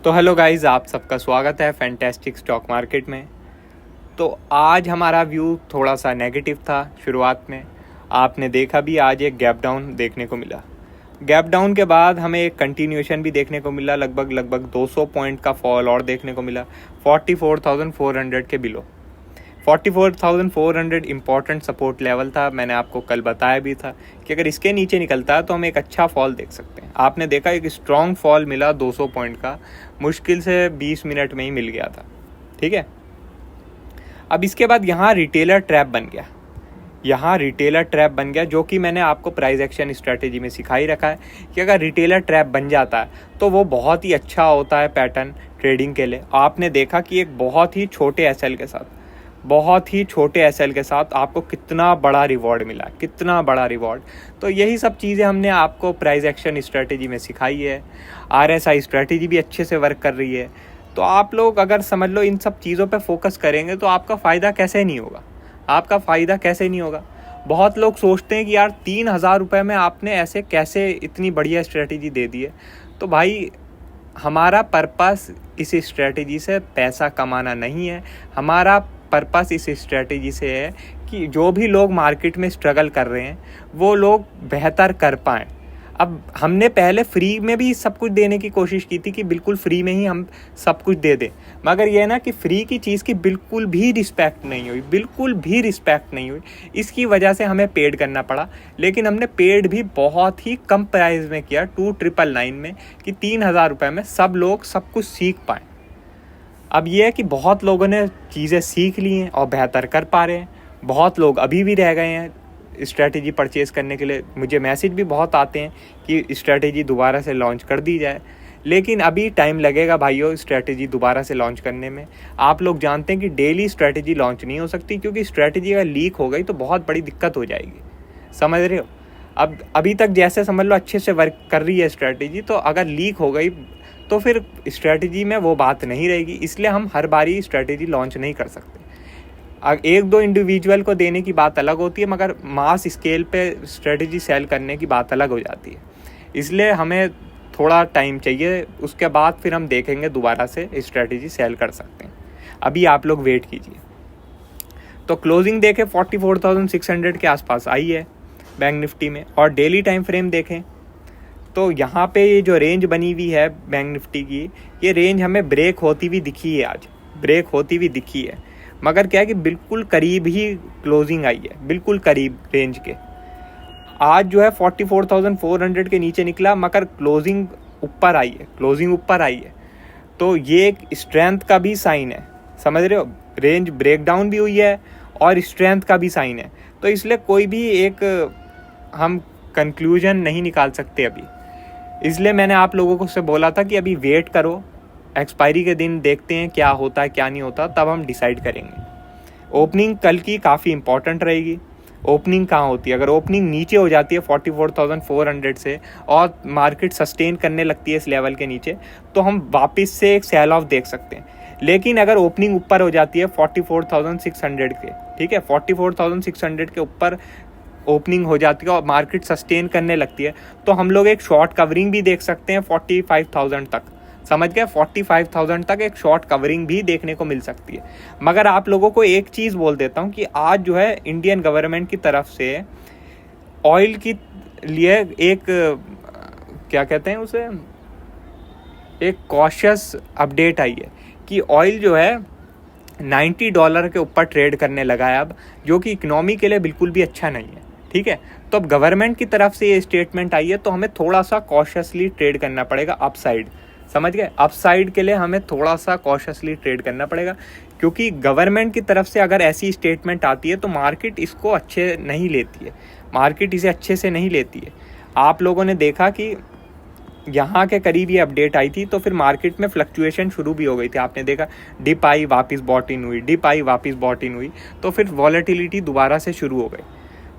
तो hello guys, आप सबका स्वागत है फैंटेस्टिक स्टॉक मार्केट में। तो आज हमारा व्यू थोड़ा सा नेगेटिव था शुरुआत में। आपने देखा भी, आज एक गैप डाउन देखने को मिला। गैप डाउन के बाद हमें एक कंटिन्यूएशन भी देखने को मिला, लगभग 200 पॉइंट का फॉल और देखने को मिला 44,400 के बिलो। 44,400 इंपॉर्टेंट सपोर्ट लेवल था। मैंने आपको कल बताया भी था कि अगर इसके नीचे निकलता है तो हम एक अच्छा फॉल देख सकते हैं। आपने देखा एक स्ट्रॉन्ग फॉल मिला 200 पॉइंट का, मुश्किल से 20 मिनट में ही मिल गया था। ठीक है, अब इसके बाद यहाँ रिटेलर ट्रैप बन गया। जो कि मैंने आपको प्राइस एक्शन स्ट्रेटेजी में सिखा ही रखा है कि अगर रिटेलर ट्रैप बन जाता है तो वो बहुत ही अच्छा होता है पैटर्न ट्रेडिंग के लिए। आपने देखा कि एक बहुत ही छोटे एसएल के साथ आपको कितना बड़ा रिवॉर्ड मिला, तो यही सब चीज़ें हमने आपको प्राइस एक्शन स्ट्रेटेजी में सिखाई है। आरएसआई स्ट्रेटेजी भी अच्छे से वर्क कर रही है। तो आप लोग अगर समझ लो इन सब चीज़ों पे फोकस करेंगे तो आपका फ़ायदा कैसे नहीं होगा। बहुत लोग सोचते हैं कि यार 3,000 रुपये में आपने ऐसे कैसे इतनी बढ़िया स्ट्रेटेजी दे दी है। तो भाई, हमारा पर्पस इस स्ट्रेटेजी से पैसा कमाना नहीं है। हमारा पर्पस इस स्ट्रेटेजी से है कि जो भी लोग मार्केट में स्ट्रगल कर रहे हैं वो लोग बेहतर कर पाएँ। अब हमने पहले फ्री में भी सब कुछ देने की कोशिश की थी कि बिल्कुल फ्री में ही हम सब कुछ दे दें, मगर ये ना कि फ्री की चीज़ की बिल्कुल भी रिस्पेक्ट नहीं हुई। इसकी वजह से हमें पेड करना पड़ा। लेकिन हमने पेड भी बहुत ही कम प्राइस में किया, 2,999 में, कि 3,000 रुपये में सब लोग सब कुछ सीख पाएँ। अब ये है कि बहुत लोगों ने चीज़ें सीख ली हैं और बेहतर कर पा रहे हैं। बहुत लोग अभी भी रह गए हैं स्ट्रैटेजी परचेज़ करने के लिए। मुझे मैसेज भी बहुत आते हैं कि स्ट्रैटेजी दोबारा से लॉन्च कर दी जाए, लेकिन अभी टाइम लगेगा भाइयों स्ट्रैटेजी दोबारा से लॉन्च करने में। आप लोग जानते हैं कि डेली स्ट्रैटेजी लॉन्च नहीं हो सकती, क्योंकि स्ट्रैटेजी अगर लीक हो गई तो बहुत बड़ी दिक्कत हो जाएगी। समझ रहे हो? अब अभी तक जैसे समझ लो अच्छे से वर्क कर रही है स्ट्रैटेजी, तो अगर लीक हो गई तो फिर स्ट्रैटेजी में वो बात नहीं रहेगी। इसलिए हम हर बारी स्ट्रैटेजी लॉन्च नहीं कर सकते। एक दो इंडिविजुअल को देने की बात अलग होती है, मगर मास स्केल पे स्ट्रेटजी सेल करने की बात अलग हो जाती है। इसलिए हमें थोड़ा टाइम चाहिए, उसके बाद फिर हम देखेंगे दोबारा से स्ट्रेटजी सेल कर सकते हैं। अभी आप लोग वेट कीजिए। तो क्लोजिंग देखें 44,600 के आसपास आई है बैंक निफ्टी में, और डेली टाइम फ्रेम देखें तो यहाँ पे ये जो रेंज बनी हुई है बैंक निफ्टी की, ये रेंज हमें ब्रेक होती हुई दिखी है। मगर क्या है कि बिल्कुल करीब ही क्लोजिंग आई है, बिल्कुल करीब रेंज के। आज जो है 44,400 के नीचे निकला, मगर क्लोजिंग ऊपर आई है। तो ये एक स्ट्रेंथ का भी साइन है, समझ रहे हो? रेंज ब्रेकडाउन भी हुई है और स्ट्रेंथ का भी साइन है। तो इसलिए कोई भी एक हम कंक्लूजन नहीं निकाल सकते अभी। इसलिए मैंने आप लोगों को से बोला था कि अभी वेट करो, एक्सपायरी के दिन देखते हैं क्या होता है क्या नहीं होता, तब हम डिसाइड करेंगे। ओपनिंग कल की काफ़ी इंपॉर्टेंट रहेगी। ओपनिंग कहाँ होती है? अगर ओपनिंग नीचे हो जाती है 44,400 से और मार्केट सस्टेन करने लगती है इस लेवल के नीचे, तो हम वापस से एक सेल ऑफ देख सकते हैं। लेकिन अगर ओपनिंग ऊपर हो जाती है 44,600 के, ठीक है, 44,600 के ऊपर ओपनिंग हो जाती है और मार्केट सस्टेन करने लगती है, तो हम लोग एक शॉर्ट कवरिंग भी देख सकते हैं 45,000 तक। समझ गए? 45,000 तक एक शॉर्ट कवरिंग भी देखने को मिल सकती है। मगर आप लोगों को एक चीज़ बोल देता हूँ कि आज जो है इंडियन गवर्नमेंट की तरफ से ऑयल की लिए एक क्या कहते हैं उसे, एक कॉशियस अपडेट आई है कि ऑयल जो है $90 के ऊपर ट्रेड करने लगा है अब, जो कि इकोनॉमी के लिए बिल्कुल भी अच्छा नहीं है। ठीक है, तो अब गवर्नमेंट की तरफ से ये स्टेटमेंट आई है, तो हमें थोड़ा सा कॉशियसली ट्रेड करना पड़ेगा अपसाइड। समझ गए? अपसाइड के लिए हमें थोड़ा सा कॉशियसली ट्रेड करना पड़ेगा, क्योंकि गवर्नमेंट की तरफ से अगर ऐसी स्टेटमेंट आती है तो मार्केट इसको इसे अच्छे से नहीं लेती है। आप लोगों ने देखा कि यहाँ के करीब ये अपडेट आई थी तो फिर मार्केट में फ्लक्चुएशन शुरू भी हो गई थी। आपने देखा डिप आई वापस बॉट इन हुई, तो फिर वॉलेटिलिटी दोबारा से शुरू हो गई।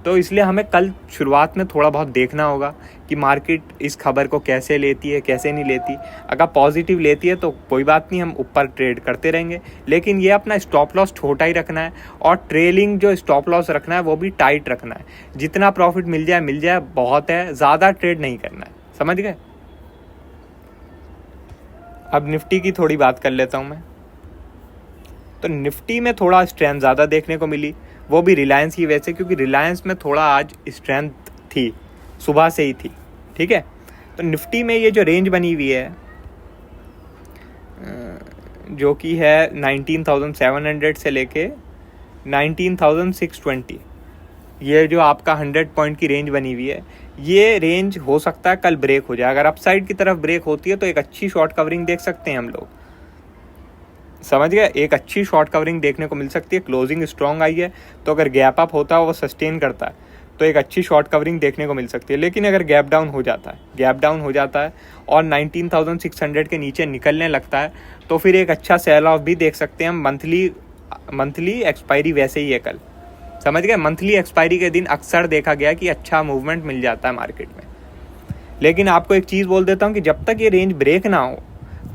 तो इसलिए हमें कल शुरुआत में थोड़ा बहुत देखना होगा कि मार्केट इस खबर को कैसे लेती है, कैसे नहीं लेती। अगर पॉजिटिव लेती है तो कोई बात नहीं, हम ऊपर ट्रेड करते रहेंगे, लेकिन ये अपना स्टॉप लॉस छोटा ही रखना है और ट्रेलिंग जो स्टॉप लॉस रखना है वो भी टाइट रखना है। जितना प्रॉफिट मिल जाए बहुत है, ज़्यादा ट्रेड नहीं करना है। समझ गए? अब निफ्टी की थोड़ी बात कर लेता हूँ मैं। तो निफ्टी में थोड़ा स्ट्रेंथ ज़्यादा देखने को मिली, वो भी रिलायंस की वजह से, क्योंकि रिलायंस में थोड़ा आज स्ट्रेंथ थी, सुबह से ही थी। ठीक है, तो निफ्टी में ये जो रेंज बनी हुई है जो कि है 19,700 से लेके 19,620, ये जो आपका 100 पॉइंट की रेंज बनी हुई है, ये रेंज हो सकता है कल ब्रेक हो जाए। अगर अपसाइड की तरफ ब्रेक होती है तो एक अच्छी शॉर्ट कवरिंग देख सकते हैं हम लोग, समझ गए, एक अच्छी शॉर्ट कवरिंग देखने को मिल सकती है। क्लोजिंग स्ट्रॉन्ग आई है, तो अगर गैप अप होता है, वो सस्टेन करता है, तो एक अच्छी शॉर्ट कवरिंग देखने को मिल सकती है। लेकिन अगर गैप डाउन हो जाता है और 19,600 के नीचे निकलने लगता है, तो फिर एक अच्छा सेल ऑफ भी देख सकते हैं हम। मंथली एक्सपायरी वैसे ही है कल, समझ गए, मंथली एक्सपायरी के दिन अक्सर देखा गया कि अच्छा मूवमेंट मिल जाता है मार्केट में। लेकिन आपको एक चीज़ बोल देता हूँ कि जब तक ये रेंज ब्रेक ना हो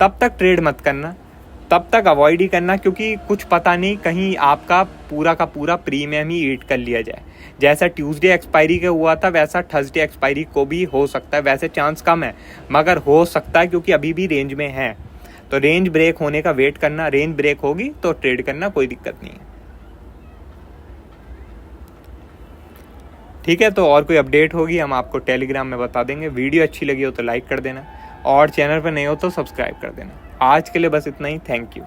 तब तक ट्रेड मत करना, तब तक अवॉइड ही करना, क्योंकि कुछ पता नहीं कहीं आपका पूरा का पूरा प्रीमियम ही ईट कर लिया जाए। जैसा ट्यूसडे एक्सपायरी के हुआ था वैसा थर्सडे एक्सपायरी को भी हो सकता है। वैसे चांस कम है, मगर हो सकता है, क्योंकि अभी भी रेंज में है। तो रेंज ब्रेक होने का वेट करना, रेंज ब्रेक होगी तो ट्रेड करना, कोई दिक्कत नहीं है। ठीक है, तो और कोई अपडेट होगी हम आपको टेलीग्राम में बता देंगे। वीडियो अच्छी लगी हो तो लाइक कर देना, और चैनल पर नहीं हो तो सब्सक्राइब कर देना। आज के लिए बस इतना ही, थैंक यू।